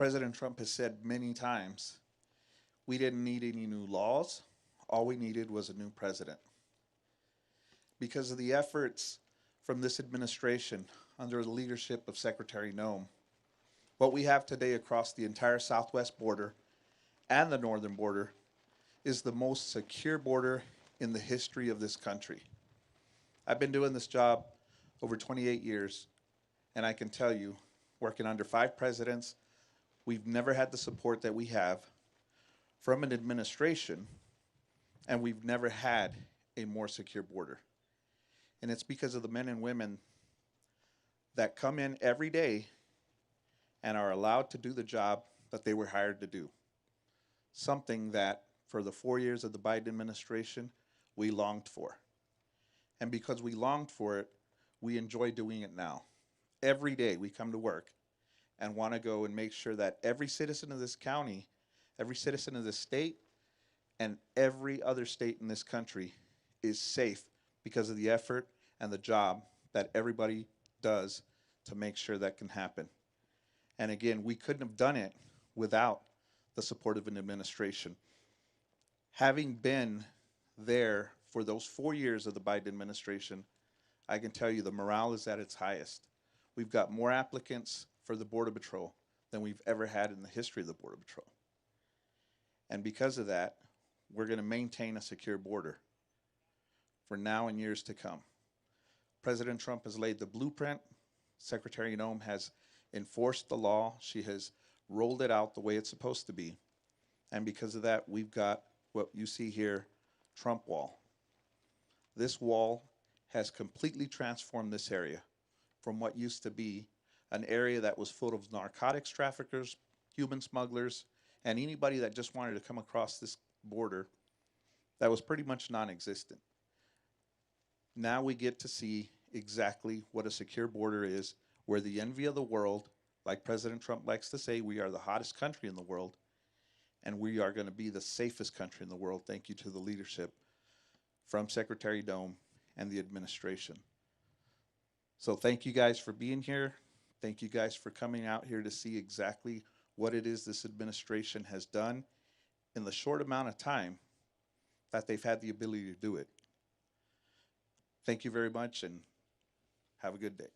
President Trump has said many times we didn't need any new laws. All we needed was a new president. Because of the efforts from this administration under the leadership of Secretary Noem, what we have today across the entire southwest border and the northern border is the most secure border in the history of this country. I've been doing this job over 28 years, and I can tell you, working under 5 presidents, we've never had the support that we have from an administration, and we've never had a more secure border. And it's because of the men and women that come in every day and are allowed to do the job that they were hired to do. Something that for the 4 years of the Biden administration, we longed for. And because we longed for it, we enjoy doing it now. Every day we come to work and want to go and make sure that every citizen of this county, every citizen of this state, and every other state in this country is safe because of the effort and the job that everybody does to make sure that can happen. And again, we couldn't have done it without the support of an administration. Having been there for those 4 years of the Biden administration, I can tell you the morale is at its highest. We've got more applicants for the Border Patrol than we've ever had in the history of the Border Patrol. And because of that, we're going to maintain a secure border for now and years to come. President Trump has laid the blueprint. Secretary Noem has enforced the law. She has rolled it out the way it's supposed to be. And because of that, we've got what you see here, Trump Wall. This wall has completely transformed this area from what used to be an area that was full of narcotics traffickers, human smugglers, and anybody that just wanted to come across this border that was pretty much non-existent. Now we get to see exactly what a secure border is. We're the envy of the world. Like President Trump likes to say, we are the hottest country in the world, and we are going to be the safest country in the world, thank you to the leadership from Secretary Noem and the administration. So thank you guys for being here. Thank you guys for coming out here to see exactly what it is this administration has done in the short amount of time that they've had the ability to do it. Thank you very much, and have a good day.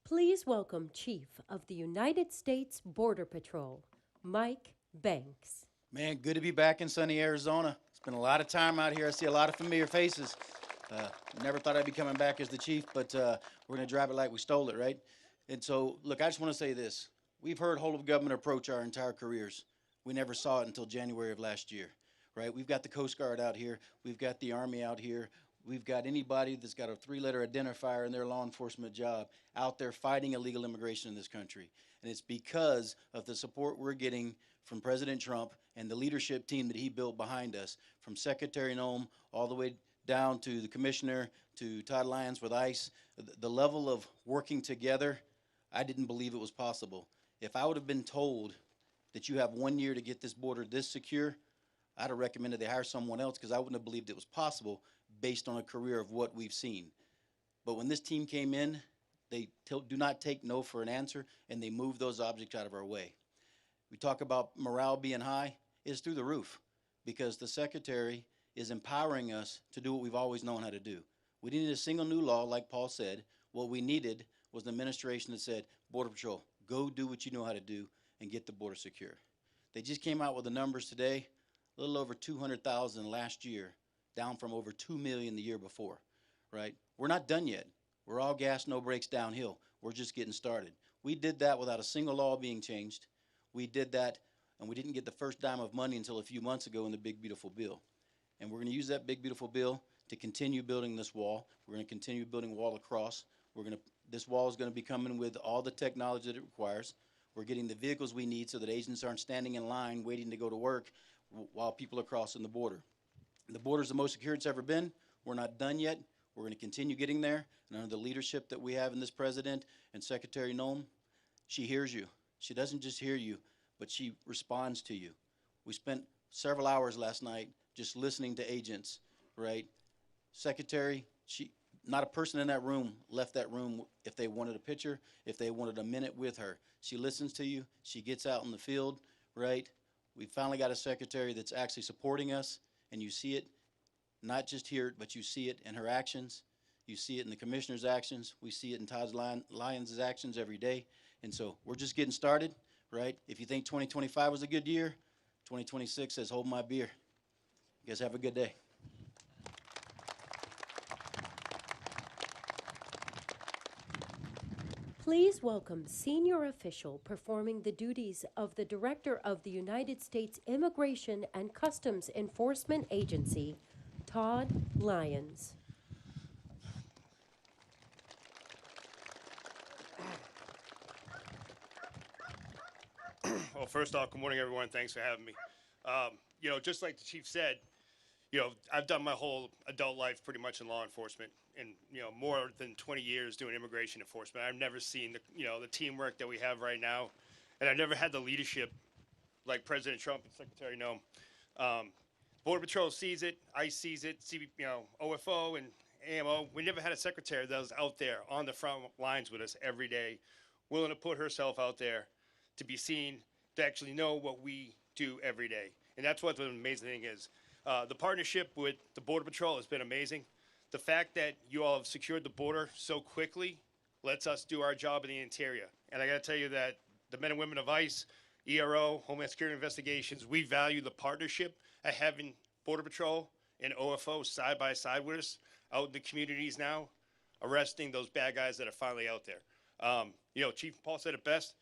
Please welcome Chief of the United States Border Patrol, Mike Banks. Man, good to be back in sunny Arizona. It's been a lot of time out here. I see a lot of familiar faces. Never thought I'd be coming back as the chief, but we're going to drive it like we stole it, right? And so, look, I just want to say this. We've heard whole of government approach our entire careers. We never saw it until January of last year, right? We've got the Coast Guard out here. We've got the Army out here. We've got anybody that's got a 3-letter identifier in their law enforcement job out there fighting illegal immigration in this country. And it's because of the support we're getting from President Trump and the leadership team that he built behind us, from Secretary Noem all the way down to the commissioner, to Todd Lyons with ICE. The level of working together, I didn't believe it was possible. If I would have been told that you have 1 year to get this border this secure, I'd have recommended they hire someone else, because I wouldn't have believed it was possible based on a career of what we've seen. But when this team came in, they do not take no for an answer, and they move those objects out of our way. We talk about morale being high. It's through the roof, because the secretary is empowering us to do what we've always known how to do. We didn't need a single new law, like Paul said. What we needed was an administration that said, Border Patrol, go do what you know how to do and get the border secure. They just came out with the numbers today, a little over 200,000 last year, down from over 2 million the year before, right? We're not done yet. We're all gas, no brakes downhill. We're just getting started. We did that without a single law being changed. We did that, and we didn't get the first dime of money until a few months ago in the big, beautiful bill. And we're going to use that big, beautiful bill to continue building this wall. We're going to continue building wall across. This wall is going to be coming with all the technology that it requires. We're getting the vehicles we need so that agents aren't standing in line waiting to go to work while people are crossing the border. The border's the most secure it's ever been. We're not done yet. We're going to continue getting there. And under the leadership that we have in this president and Secretary Noem, she hears you. She doesn't just hear you, but she responds to you. We spent several hours last night just listening to agents, right? Secretary, not a person in that room left that room if they wanted a picture, if they wanted a minute with her. She listens to you. She gets out in the field, right? We finally got a secretary that's actually supporting us, and you see it, not just here, but you see it in her actions. You see it in the commissioner's actions. We see it in Todd Lyons' actions every day. And so we're just getting started, right? If you think 2025 was a good year, 2026 says, hold my beer. You guys have a good day. Please welcome senior official performing the duties of the Director of the United States Immigration and Customs Enforcement Agency, Todd Lyons. Well, first off, good morning, everyone. Thanks for having me. Just like the chief said, I've done my whole adult life pretty much in law enforcement, and more than 20 years doing immigration enforcement. I've never seen the teamwork that we have right now, and I've never had the leadership like President Trump and Secretary Noem. Border Patrol sees it, ICE sees it, OFO and AMO. We never had a secretary that was out there on the front lines with us every day, willing to put herself out there to be seen, to actually know what we do every day. And that's what the amazing thing is. The partnership with the Border Patrol has been amazing. The fact that you all have secured the border so quickly lets us do our job in the interior. And I got to tell you that the men and women of ICE, ERO, Homeland Security Investigations, we value the partnership of having Border Patrol and OFO side by side with us out in the communities now, arresting those bad guys that are finally out there. Chief Paul said it best.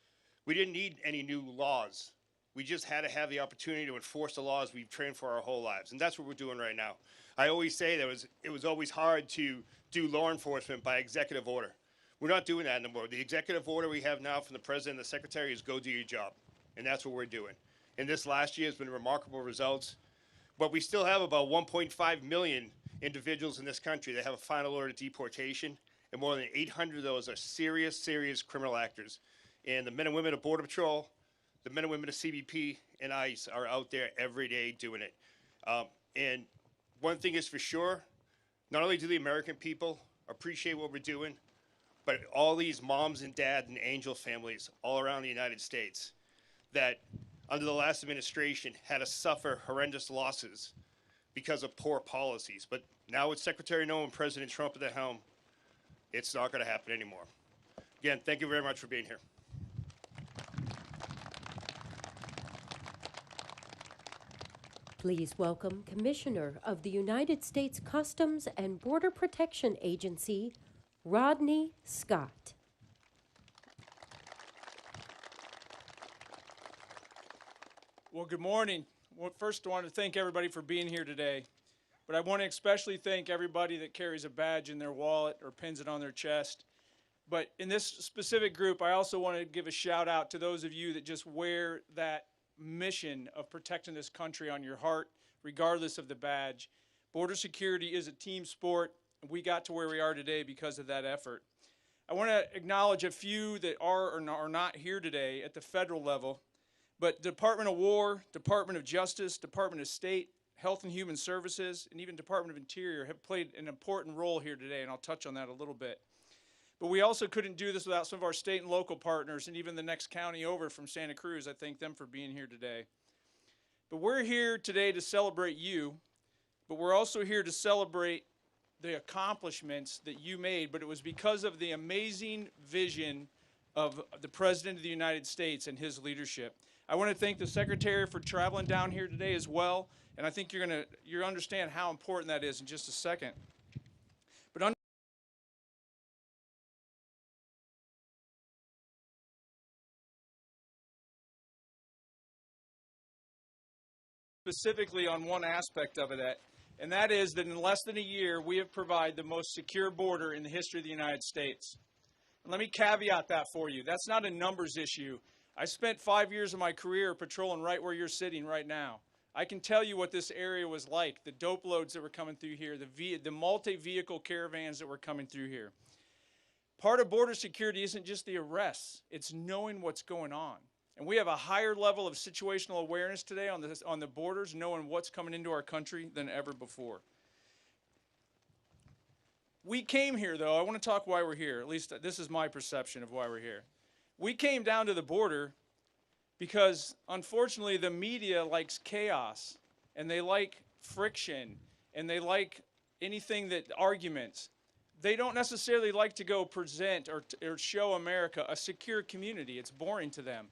We didn't need any new laws. We just had to have the opportunity to enforce the laws we've trained for our whole lives, and that's what we're doing right now. I always say that it was always hard to do law enforcement by executive order. We're not doing that anymore. The executive order we have now from the president and the secretary is go do your job, and that's what we're doing. And this last year has been remarkable results, but we still have about 1.5 million individuals in this country that have a final order of deportation, and more than 800 of those are serious, serious criminal actors. And the men and women of Border Patrol, the men and women of CBP and ICE are out there every day doing it. And one thing is for sure, not only do the American people appreciate what we're doing, but all these moms and dads and angel families all around the United States that under the last administration had to suffer horrendous losses because of poor policies. But now with Secretary Noem and President Trump at the helm, it's not going to happen anymore. Again, thank you very much for being here. Please welcome Commissioner of the United States Customs and Border Protection Agency, Rodney Scott. Well, good morning. Well, first, I want to thank everybody for being here today, but I want to especially thank everybody that carries a badge in their wallet or pins it on their chest. But in this specific group, I also want to give a shout out to those of you that just wear that mission of protecting this country on your heart, regardless of the badge. Border security is a team sport, and we got to where we are today because of that effort. I want to acknowledge a few that are or are not here today at the federal level, but Department of War, Department of Justice, Department of State, Health and Human Services, and even Department of Interior have played an important role here today, and I'll touch on that a little bit. But we also couldn't do this without some of our state and local partners, and even the next county over from Santa Cruz. I thank them for being here today. But we're here today to celebrate you, but we're also here to celebrate the accomplishments that you made, but it was because of the amazing vision of the President of the United States and his leadership. I want to thank the Secretary for traveling down here today as well, and I think you'll understand how important that is in just a second. But specifically on one aspect of it, and that is that in less than a year, we have provided the most secure border in the history of the United States. And let me caveat that for you. That's not a numbers issue. I spent 5 years of my career patrolling right where you're sitting right now. I can tell you what this area was like, the dope loads that were coming through here, the multi-vehicle caravans that were coming through here. Part of border security isn't just the arrests, it's knowing what's going on. And we have a higher level of situational awareness today on the borders, knowing what's coming into our country than ever before. We came here, though. I want to talk why we're here. At least this is my perception of why we're here. We came down to the border because, unfortunately, the media likes chaos, and they like friction, and they like anything that arguments. They don't necessarily like to go present or show America a secure community. It's boring to them.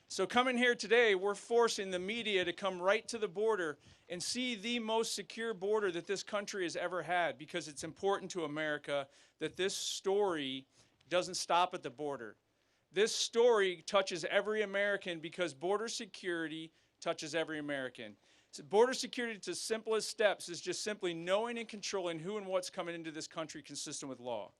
So coming here today, we're forcing the media to come right to the border and see the most secure border that this country has ever had, because it's important to America that this story doesn't stop at the border. This story touches every American because border security touches every American. So border security, to simplest steps, is just simply knowing and controlling who and what's coming into this country consistent with law.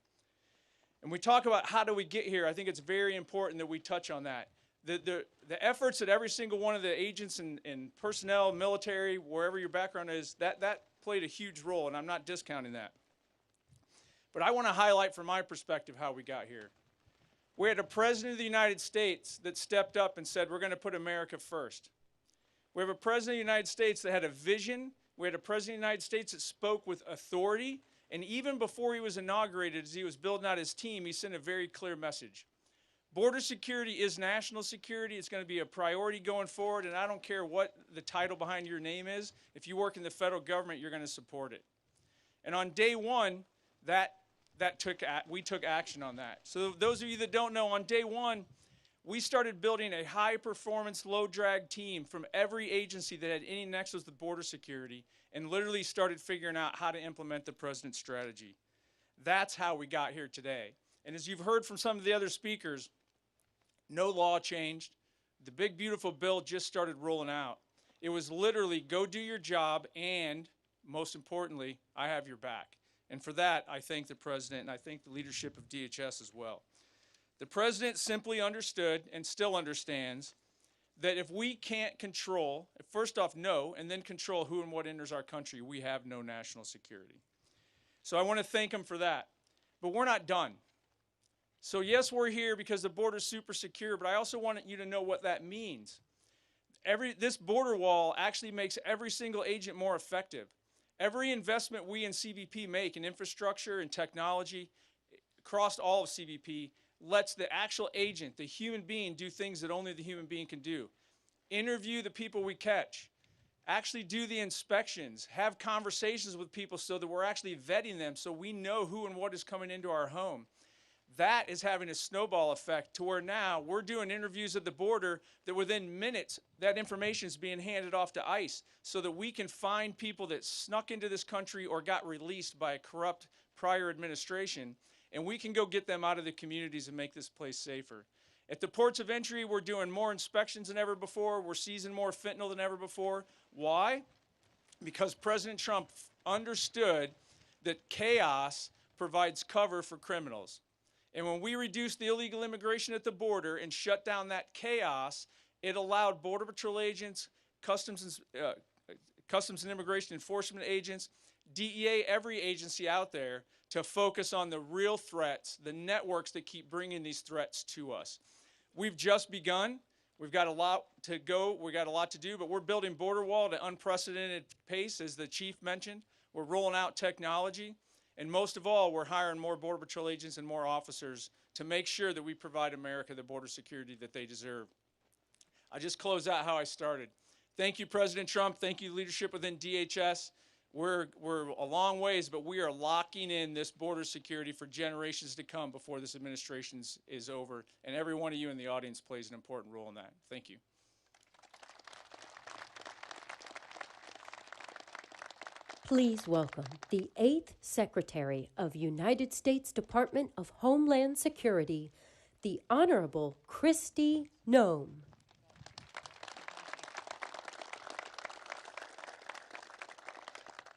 And we talk about how do we get here. I think it's very important that we touch on that. The efforts that every single one of the agents and personnel, military, wherever your background is, that played a huge role, and I'm not discounting that. But I want to highlight from my perspective how we got here. We had a president of the United States that stepped up and said, we're going to put America first. We have a president of the United States that had a vision. We had a president of the United States that spoke with authority. And even before he was inaugurated, as he was building out his team, he sent a very clear message. Border security is national security. It's going to be a priority going forward, and I don't care what the title behind your name is. If you work in the federal government, you're going to support it. And on day one, we took action on that. So those of you that don't know, on day one, we started building a high-performance, low-drag team from every agency that had any nexus with border security, and literally started figuring out how to implement the president's strategy. That's how we got here today. And as you've heard from some of the other speakers, no law changed. The big, beautiful bill just started rolling out. It was literally, go do your job, and most importantly, I have your back. And for that, I thank the president, and I thank the leadership of DHS as well. The president simply understood, and still understands, that if we can't control, first off, know, and then control who and what enters our country, we have no national security. So I want to thank him for that. But we're not done. So yes, we're here because the border's super secure, but I also want you to know what that means. This border wall actually makes every single agent more effective. Every investment we in CBP make in infrastructure and technology across all of CBP lets the actual agent, the human being, do things that only the human being can do. Interview the people we catch. Actually do the inspections. Have conversations with people so that we're actually vetting them so we know who and what is coming into our home. That is having a snowball effect to where now we're doing interviews at the border that within minutes that information is being handed off to ICE so that we can find people that snuck into this country or got released by a corrupt prior administration, and we can go get them out of the communities and make this place safer. At the ports of entry, we're doing more inspections than ever before. We're seizing more fentanyl than ever before. Why? Because President Trump understood that chaos provides cover for criminals. And when we reduced the illegal immigration at the border and shut down that chaos, it allowed Border Patrol agents, Customs and Immigration Enforcement agents, DEA, every agency out there to focus on the real threats, the networks that keep bringing these threats to us. We've just begun. We've got a lot to go. We've got a lot to do, but we're building border wall at an unprecedented pace, as the chief mentioned. We're rolling out technology. And most of all, we're hiring more Border Patrol agents and more officers to make sure that we provide America the border security that they deserve. I just close out how I started. Thank you, President Trump. Thank you, leadership within DHS. We're a long ways, but we are locking in this border security for generations to come before this administration is over. And every one of you in the audience plays an important role in that. Thank you. Please welcome the 8th Secretary of United States Department of Homeland Security, the Honorable Kristi Gnome.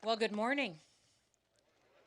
Well, good morning.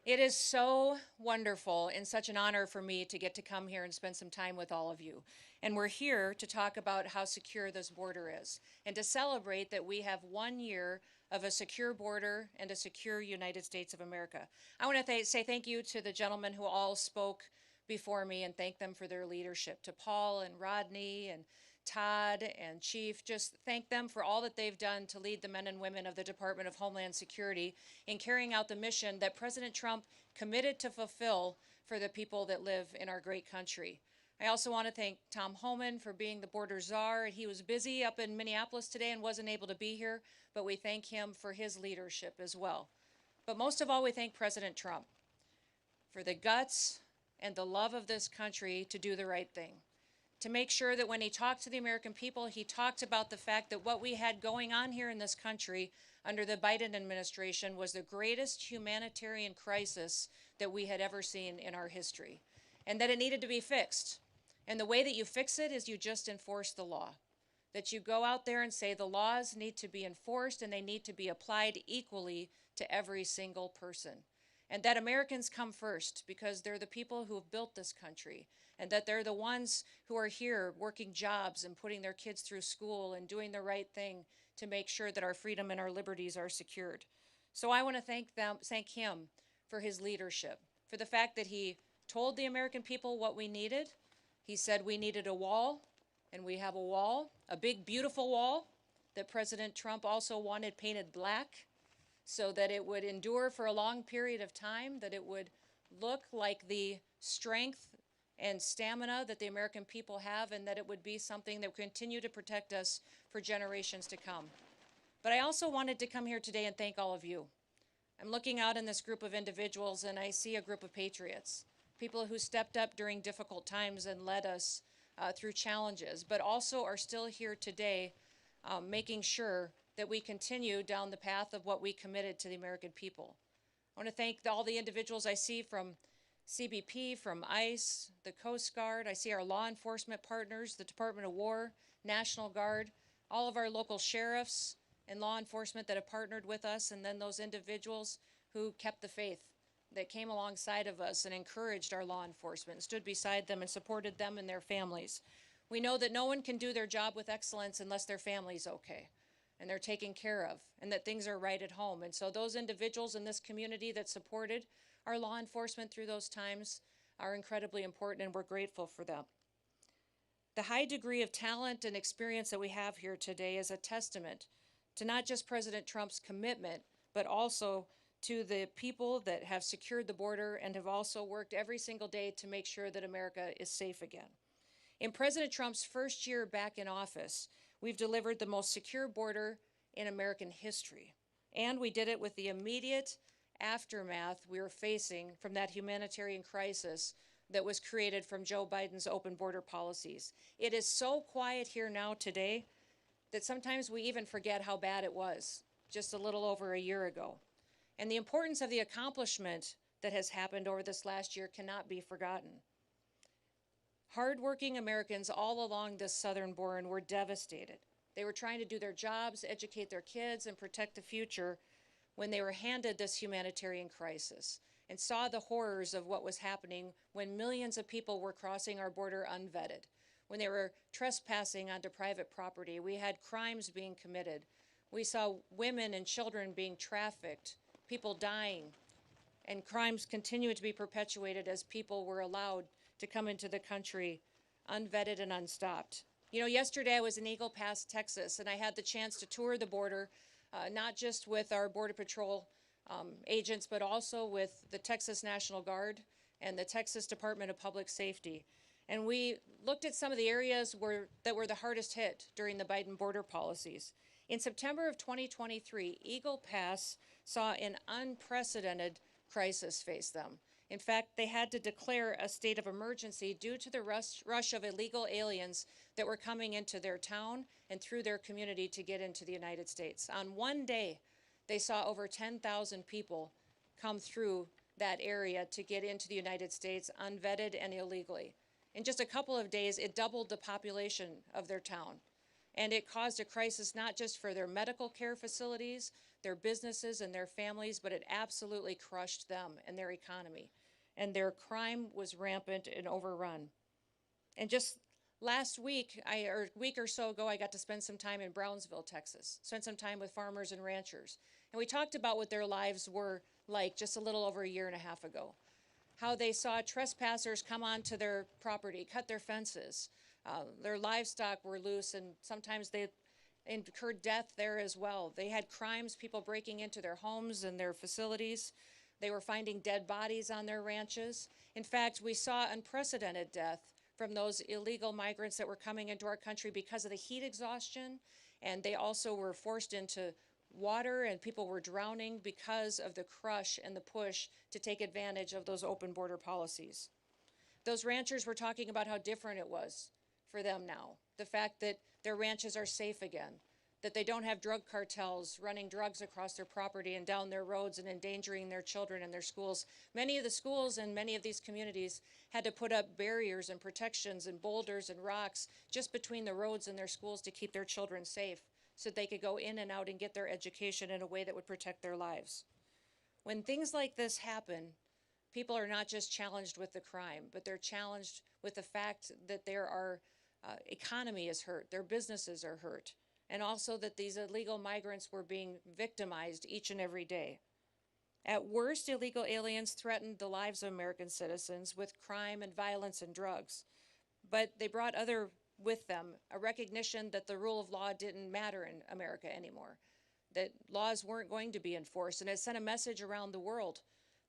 It is so wonderful and such an honor for me to get to come here and spend some time with all of you. And we're here to talk about how secure this border is and to celebrate that we have 1 year of a secure border and a secure United States of America. I want to say thank you to the gentlemen who all spoke before me and thank them for their leadership, to Paul and Rodney and Todd and Chief, just thank them for all that they've done to lead the men and women of the Department of Homeland Security in carrying out the mission that President Trump committed to fulfill for the people that live in our great country. I also want to thank Tom Homan for being the border czar. He was busy up in Minneapolis today and wasn't able to be here, but we thank him for his leadership as well. But most of all, we thank President Trump for the guts and the love of this country to do the right thing, to make sure that when he talked to the American people, he talked about the fact that what we had going on here in this country under the Biden administration was the greatest humanitarian crisis that we had ever seen in our history, and that it needed to be fixed. And the way that you fix it is you just enforce the law, that you go out there and say the laws need to be enforced and they need to be applied equally to every single person. And that Americans come first because they're the people who have built this country, and that they're the ones who are here working jobs and putting their kids through school and doing the right thing to make sure that our freedom and our liberties are secured. So I want to thank him for his leadership, for the fact that he told the American people what we needed. He said we needed a wall, and we have a wall, a big, beautiful wall that President Trump also wanted painted black so that it would endure for a long period of time, that it would look like the strength and stamina that the American people have, and that it would be something that would continue to protect us for generations to come. But I also wanted to come here today and thank all of you. I'm looking out in this group of individuals and I see a group of patriots, people who stepped up during difficult times and led us through challenges, but also are still here today making sure that we continue down the path of what we committed to the American people. I want to thank all the individuals I see from CBP, from ICE, the Coast Guard. I see our law enforcement partners, the Department of War, National Guard, all of our local sheriffs and law enforcement that have partnered with us, and then those individuals who kept the faith, that came alongside of us and encouraged our law enforcement, stood beside them and supported them and their families. We know that no one can do their job with excellence unless their family's okay and they're taken care of and that things are right at home. And so those individuals in this community that supported our law enforcement through those times are incredibly important, and we're grateful for them. The high degree of talent and experience that we have here today is a testament to not just President Trump's commitment, but also to the people that have secured the border and have also worked every single day to make sure that America is safe again. In President Trump's first year back in office, we've delivered the most secure border in American history. And we did it with the immediate aftermath we were facing from that humanitarian crisis that was created from Joe Biden's open border policies. It is so quiet here now today that sometimes we even forget how bad it was just a little over a year ago. And the importance of the accomplishment that has happened over this last year cannot be forgotten. Hardworking Americans all along this southern border were devastated. They were trying to do their jobs, educate their kids, and protect the future when they were handed this humanitarian crisis and saw the horrors of what was happening when millions of people were crossing our border unvetted, when they were trespassing onto private property. We had crimes being committed. We saw women and children being trafficked, people dying, and crimes continued to be perpetuated as people were allowed to come into the country unvetted and unstopped. You know, yesterday I was in Eagle Pass, Texas, and I had the chance to tour the border, not just with our Border Patrol agents, but also with the Texas National Guard and the Texas Department of Public Safety. And we looked at some of the areas that were the hardest hit during the Biden border policies. In September of 2023, Eagle Pass saw an unprecedented crisis face them. In fact, they had to declare a state of emergency due to the rush of illegal aliens that were coming into their town and through their community to get into the United States. On one day, they saw over 10,000 people come through that area to get into the United States unvetted and illegally. In just a couple of days, it doubled the population of their town. And it caused a crisis not just for their medical care facilities, their businesses, and their families, but it absolutely crushed them and their economy. And their crime was rampant and overrun. And just last week, or a week or so ago, I got to spend some time in Brownsville, Texas, spent some time with farmers and ranchers. And we talked about what their lives were like just a little over a year and a half ago. How they saw trespassers come onto their property, cut their fences, Their livestock were loose, and sometimes they incurred death there as well. They had crimes, people breaking into their homes and their facilities. They were finding dead bodies on their ranches. In fact, we saw unprecedented death from those illegal migrants that were coming into our country because of the heat exhaustion, and they also were forced into water, and people were drowning because of the crush and the push to take advantage of those open border policies. Those ranchers were talking about how different it was for them now. The fact that their ranches are safe again, that they don't have drug cartels running drugs across their property and down their roads and endangering their children and their schools. Many of the schools in many of these communities had to put up barriers and protections and boulders and rocks just between the roads and their schools to keep their children safe, so they could go in and out and get their education in a way that would protect their lives. When things like this happen, people are not just challenged with the crime, but they're challenged with the fact that their economy is hurt, their businesses are hurt, and also that these illegal migrants were being victimized each and every day. At worst, illegal aliens threatened the lives of American citizens with crime and violence and drugs, but they brought other with them, a recognition that the rule of law didn't matter in America anymore, that laws weren't going to be enforced, and it sent a message around the world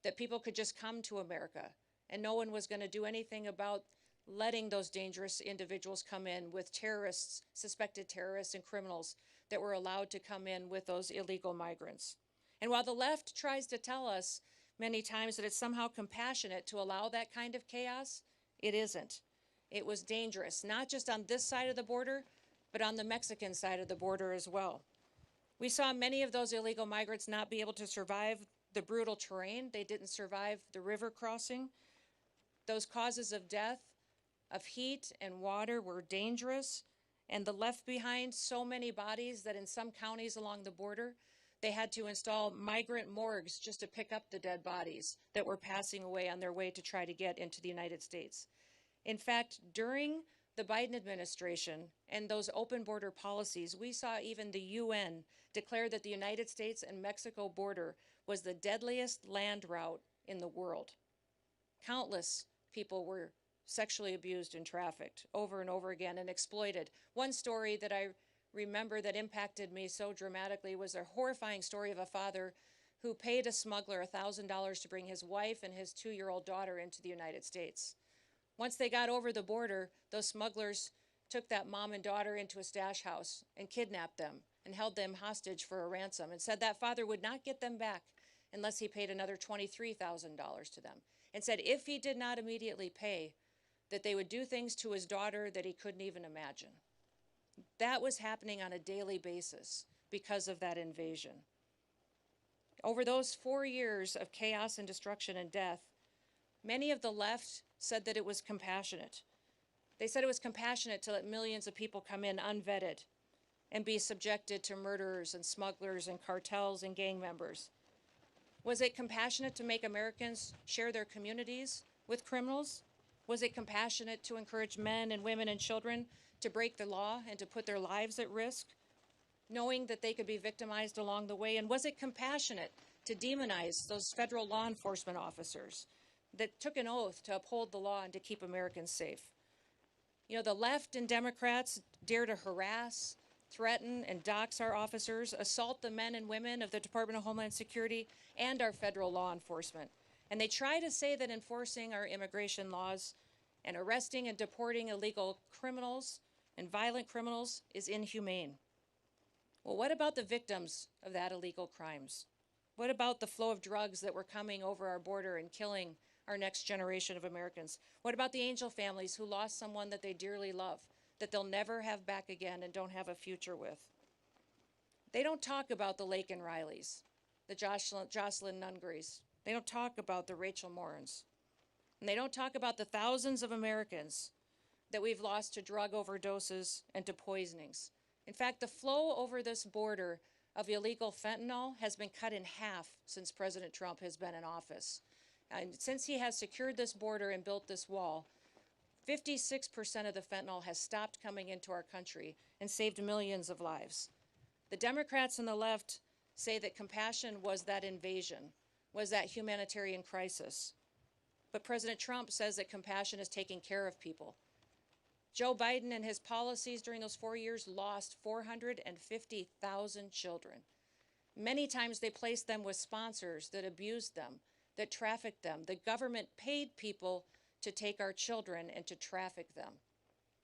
that people could just come to America and no one was going to do anything about letting those dangerous individuals come in with terrorists, suspected terrorists and criminals that were allowed to come in with those illegal migrants. And while the left tries to tell us many times that it's somehow compassionate to allow that kind of chaos, it isn't. It was dangerous, not just on this side of the border, but on the Mexican side of the border as well. We saw many of those illegal migrants not be able to survive the brutal terrain. They didn't survive the river crossing. Those causes of death, of heat and water, were dangerous, and the left behind so many bodies that in some counties along the border, they had to install migrant morgues just to pick up the dead bodies that were passing away on their way to try to get into the United States. In fact, during the Biden administration and those open border policies, we saw even the UN declare that the United States and Mexico border was the deadliest land route in the world. Countless people were sexually abused and trafficked over and over again and exploited. One story that I remember that impacted me so dramatically was a horrifying story of a father who paid a smuggler $1,000 to bring his wife and his 2-year-old daughter into the United States. Once they got over the border, those smugglers took that mom and daughter into a stash house and kidnapped them and held them hostage for a ransom and said that father would not get them back unless he paid another $23,000 to them, and said if he did not immediately pay, that they would do things to his daughter that he couldn't even imagine. That was happening on a daily basis because of that invasion. Over those 4 years of chaos and destruction and death, many of the left said that it was compassionate. They said it was compassionate to let millions of people come in unvetted and be subjected to murderers and smugglers and cartels and gang members. Was it compassionate to make Americans share their communities with criminals? Was it compassionate to encourage men and women and children to break the law and to put their lives at risk, knowing that they could be victimized along the way? And was it compassionate to demonize those federal law enforcement officers that took an oath to uphold the law and to keep Americans safe? You know, the left and Democrats dare to harass, threaten, and dox our officers, assault the men and women of the Department of Homeland Security and our federal law enforcement. And they try to say that enforcing our immigration laws and arresting and deporting illegal criminals and violent criminals is inhumane. Well, what about the victims of that illegal crimes? What about the flow of drugs that were coming over our border and killing our next generation of Americans? What about the angel families who lost someone that they dearly love, that they'll never have back again and don't have a future with? They don't talk about the Laken Rileys, the Jocelyn Nungarys. They don't talk about the Rachel Morans. And they don't talk about the thousands of Americans that we've lost to drug overdoses and to poisonings. In fact, the flow over this border of illegal fentanyl has been cut in half since President Trump has been in office. And since he has secured this border and built this wall, 56% of the fentanyl has stopped coming into our country and saved millions of lives. The Democrats and the left say that compassion was that invasion, was that humanitarian crisis. But President Trump says that compassion is taking care of people. Joe Biden and his policies during those 4 years lost 450,000 children. Many times they placed them with sponsors that abused them, that trafficked them. The government paid people to take our children and to traffic them.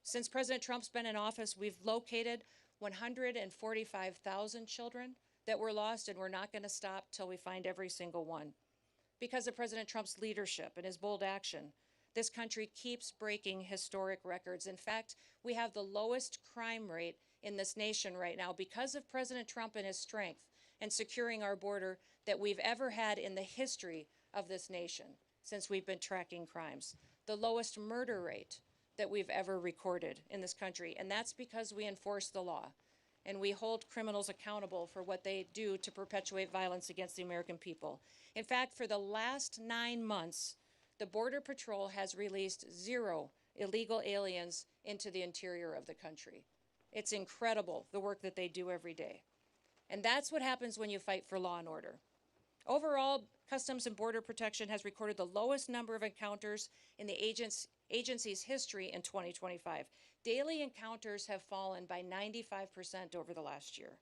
Since President Trump's been in office, we've located 145,000 children that were lost, and we're not going to stop till we find every single one. Because of President Trump's leadership and his bold action, this country keeps breaking historic records. In fact, we have the lowest crime rate in this nation right now because of President Trump and his strength and securing our border that we've ever had in the history of this nation since we've been tracking crimes. The lowest murder rate that we've ever recorded in this country, and that's because we enforce the law and we hold criminals accountable for what they do to perpetuate violence against the American people. In fact, for the last 9 months, the Border Patrol has released 0 illegal aliens into the interior of the country. It's incredible the work that they do every day. And that's what happens when you fight for law and order. Overall, Customs and Border Protection has recorded the lowest number of encounters in the agency's history in 2025. Daily encounters have fallen by 95% over the last year.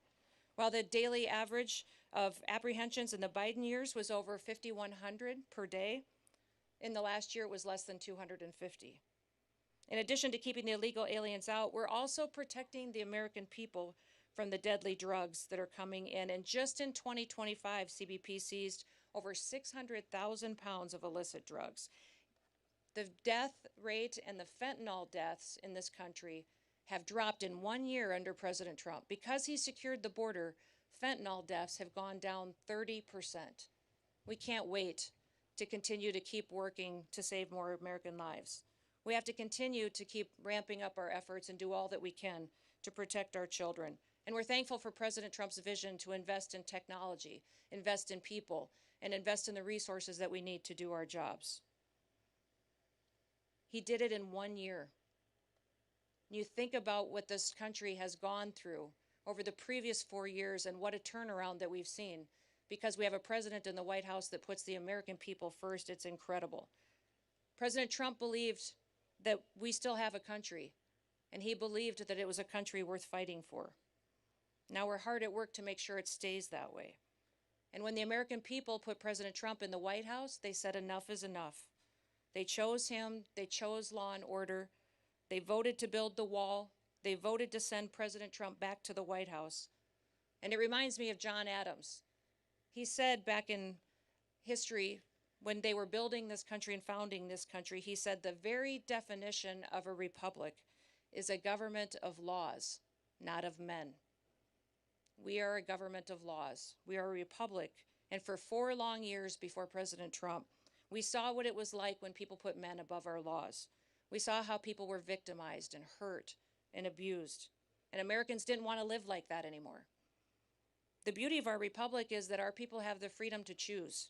While the daily average of apprehensions in the Biden years was over 5,100 per day, in the last year it was less than 250. In addition to keeping the illegal aliens out, we're also protecting the American people from the deadly drugs that are coming in. And just in 2025, CBP seized over 600,000 pounds of illicit drugs. The death rate and the fentanyl deaths in this country have dropped in 1 year under President Trump. Because he secured the border, fentanyl deaths have gone down 30%. We can't wait to continue to keep working to save more American lives. We have to continue to keep ramping up our efforts and do all that we can to protect our children. And we're thankful for President Trump's vision to invest in technology, invest in people, and invest in the resources that we need to do our jobs. He did it in 1 year. You think about what this country has gone through over the previous 4 years and what a turnaround that we've seen because we have a president in the White House that puts the American people first. It's incredible. President Trump believed that we still have a country, and he believed that it was a country worth fighting for. Now we're hard at work to make sure it stays that way. And when the American people put President Trump in the White House, they said enough is enough. They chose him, they chose law and order, they voted to build the wall, they voted to send President Trump back to the White House. And it reminds me of John Adams. He said back in history, when they were building this country and founding this country, he said the very definition of a republic is a government of laws, not of men. We are a government of laws. We are a republic. And for 4 long years before President Trump, we saw what it was like when people put men above our laws. We saw how people were victimized and hurt and abused. And Americans didn't want to live like that anymore. The beauty of our republic is that our people have the freedom to choose.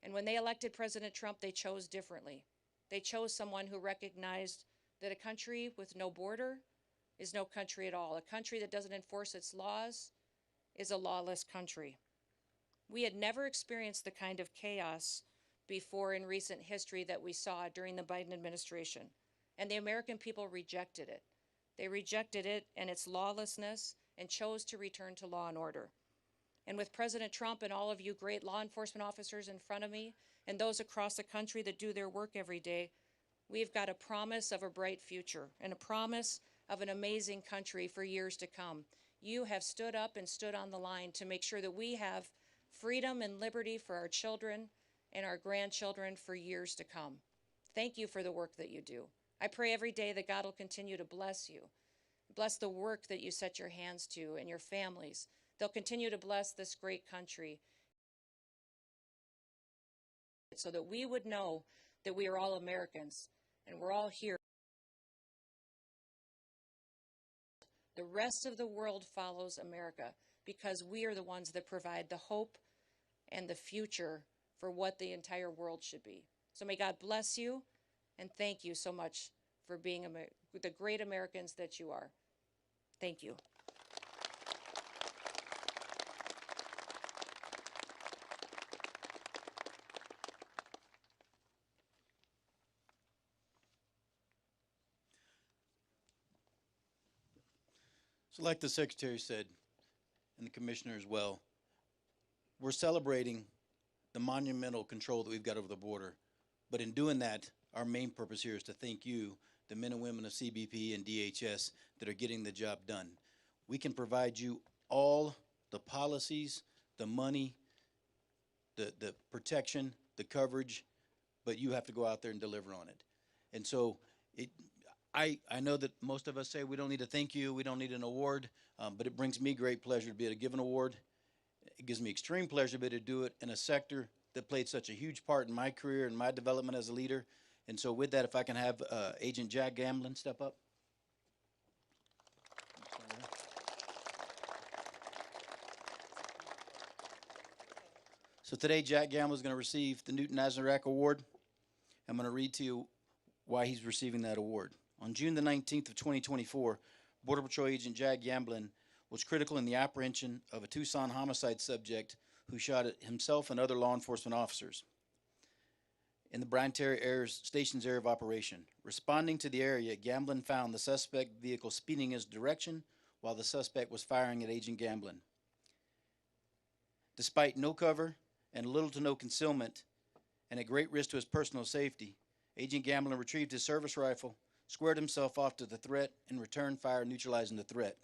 And when they elected President Trump, they chose differently. They chose someone who recognized that a country with no border is no country at all. A country that doesn't enforce its laws is a lawless country. We had never experienced the kind of chaos before in recent history that we saw during the Biden administration. And the American people rejected it. They rejected it and its lawlessness and chose to return to law and order. And with President Trump and all of you great law enforcement officers in front of me and those across the country that do their work every day, we've got a promise of a bright future and a promise of an amazing country for years to come. You have stood up and stood on the line to make sure that we have freedom and liberty for our children and our grandchildren for years to come. Thank you for the work that you do. I pray every day that God will continue to bless you, bless the work that you set your hands to and your families. They'll continue to bless this great country so that we would know that we are all Americans and we're all here. The rest of the world follows America because we are the ones that provide the hope and the future for what the entire world should be. So may God bless you, and thank you so much for being the great Americans that you are. Thank you. So like the Secretary said, and the Commissioner as well, we're celebrating the monumental control that we've got over the border. But in doing that, our main purpose here is to thank you, the men and women of CBP and DHS that are getting the job done. We can provide you all the policies, the money, the protection, the coverage, but you have to go out there and deliver on it. And so I know that most of us say we don't need to thank you, we don't need an award, but it brings me great pleasure to be able to give an award. It gives me extreme pleasure to be able to do it in a sector that played such a huge part in my career and my development as a leader. And so with that, if I can have Agent Jack Gamblin step up. So today, Jack Gamblin is going to receive the Newton Azarack Award. I'm going to read to you why he's receiving that award. On June the 19th of 2024, Border Patrol Agent Jack Gamblin was critical in the apprehension of a Tucson homicide subject who shot at himself and other law enforcement officers in the Bryan Terry Station's area of operation. Responding to the area, Gamblin found the suspect vehicle speeding in his direction while the suspect was firing at Agent Gamblin. Despite no cover and little to no concealment, and at great risk to his personal safety, Agent Gamblin retrieved his service rifle, squared himself off to the threat, and returned fire, neutralizing the threat.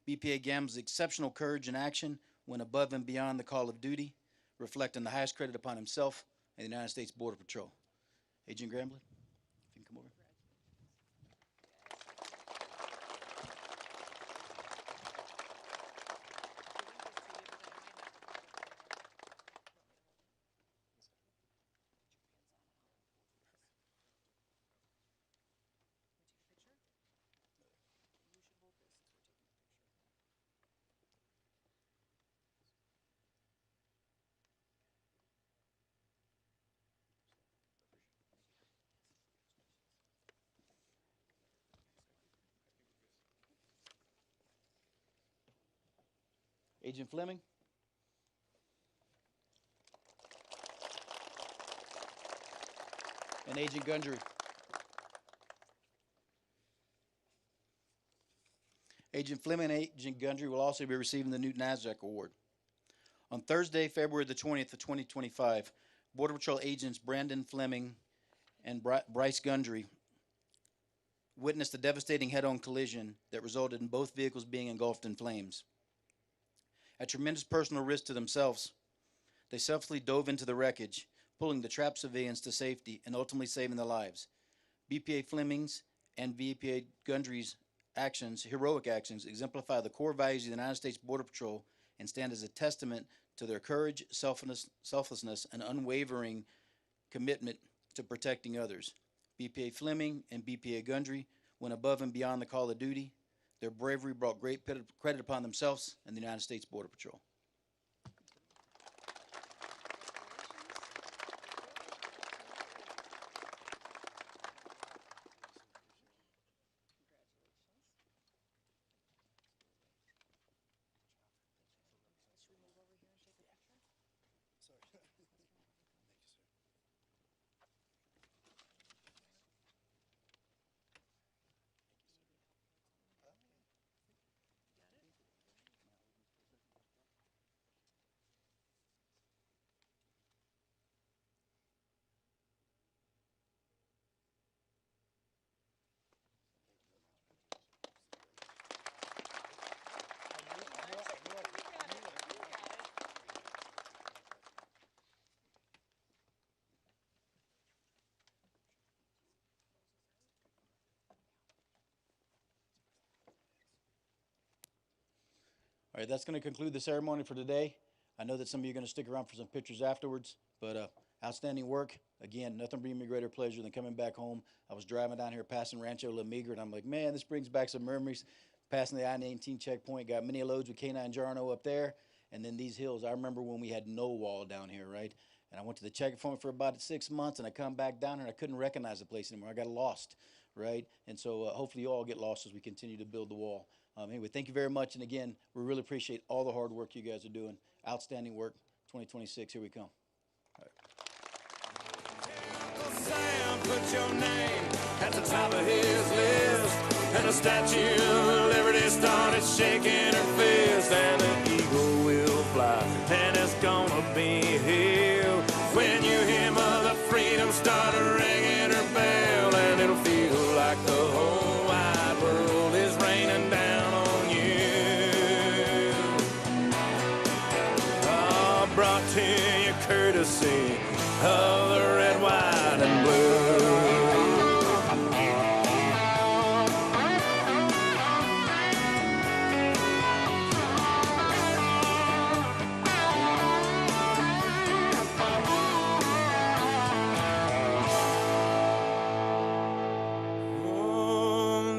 BPA Gamblin's exceptional courage and action went above and beyond the call of duty, reflecting the highest credit upon himself and the United States Border Patrol. Agent Gamblin, if you can come over. Agent Fleming. And Agent Gundry. Agent Fleming and Agent Gundry will also be receiving the Newton Azarack Award. On Thursday, February the 20th of 2025, Border Patrol agents Brandon Fleming and Bryce Gundry witnessed a devastating head-on collision that resulted in both vehicles being engulfed in flames. At tremendous personal risk to themselves, they selflessly dove into the wreckage, pulling the trapped civilians to safety and ultimately saving their lives. BPA Fleming's and BPA Gundry's actions, heroic actions, exemplify the core values of the United States Border Patrol and stand as a testament to their courage, selflessness, and unwavering commitment to protecting others. BPA Fleming and BPA Gundry went above and beyond the call of duty. Their bravery brought great credit upon themselves and the United States Border Patrol. All right, that's going to conclude the ceremony for today. I know that some of you are going to stick around for some pictures afterwards, but outstanding work. Again, nothing brings me greater pleasure than coming back home. I was driving down here passing Rancho La Migra, and I'm like, man, this brings back some memories. Passing the I-19 checkpoint, got many loads with K9 Jarno up there, and then these hills. I remember when we had no wall down here, right? And I went to the checkpoint for about 6 months, and I come back down here, and I couldn't recognize the place anymore. I got lost, right? And so hopefully you all get lost as we continue to build the wall. Anyway, thank you very much. And again, we really appreciate all the hard work you guys are doing. Outstanding work. 2026, here we come. All right. Sam put your name at the top of his list, and the Statue of Liberty started shaking her fist, and the eagle will fly, and it's gonna be hell when you hear Mother Freedom start ringing her bell, and it'll feel like the whole wide world is raining down on you. Brought to you courtesy of the red, white, and blue.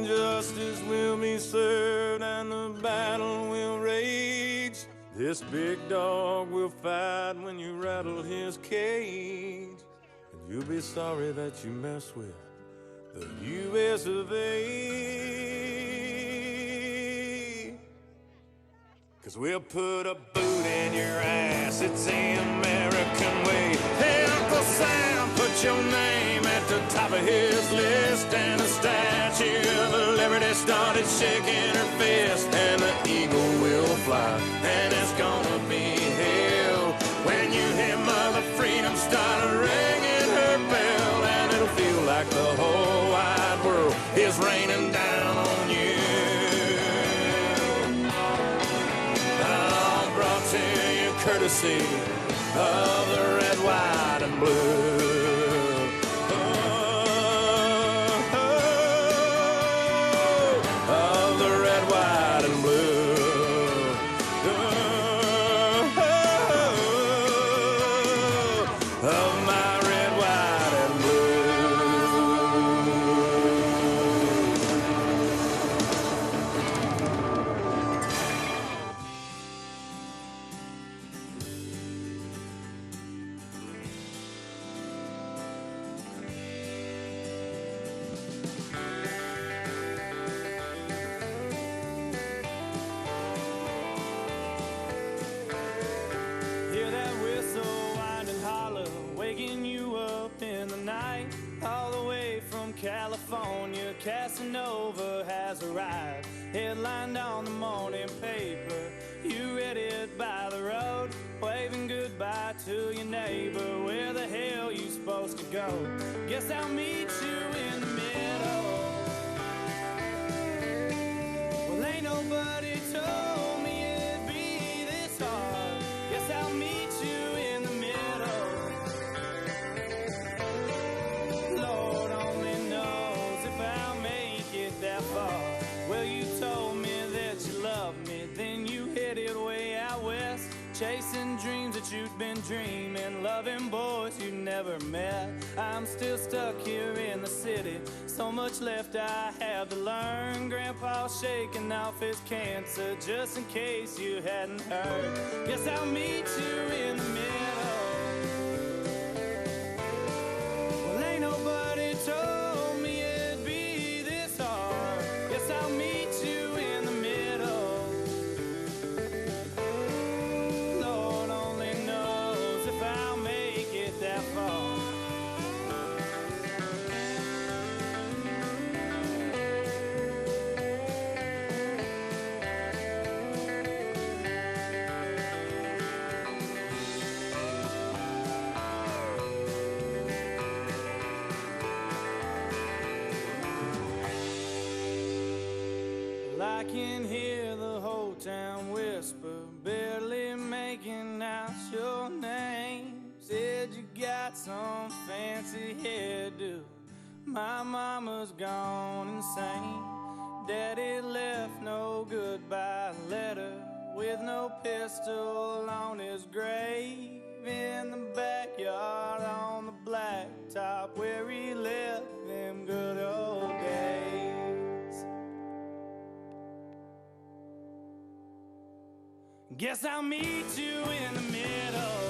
Justice will be served and the battle will rage. This big dog will fight when you rattle his cage. And you'll be sorry that you mess with the U.S. of A. 'Cause we'll put a boot in your ass, it's the American way. Hey, Uncle Sam, put your name at the top of his list, and the Statue of Liberty started shaking her fist, and the eagle will fly, and it's gonna be hell when you hear Mother Freedom start ringing her bell, and it'll feel like the whole wide world is raining down on you. Brought to you courtesy of the red, white, and blue. Of the red, white, and blue. Of my red, white, and hear that whistle wind and holler, waking you up in the night. All the way from California, Casanova has arrived. Headlined on the morning paper, you read it by the road, waving goodbye to your neighbor. Where the hell you supposed to go? Guess I'll meet you in the middle. Well, ain't nobody told me it'd be this hard. Guess I'll meet you in the middle. Lord only knows if I'll make it that far. Well, you told me that you loved me, then you headed way out west, chasing dreams that you'd been dreaming, loving boys you never met. I'm still stuck here in the city, so much left I have to learn. Grandpa's shaking off his cancer, just in case you hadn't heard. Guess I'll meet you in the middle. Well, ain't nobody told me it'd be this hard. Guess I'll meet you in the middle. Lord only knows if I'll make it that far. I can hear the whole town whisper, barely making out your name. Said you got some fancy hairdo, my mama's gone insane. Daddy left no goodbye letter, with no pistol on his grave. In the backyard on the blacktop, where he left them good old days. Guess I'll meet you in the middle.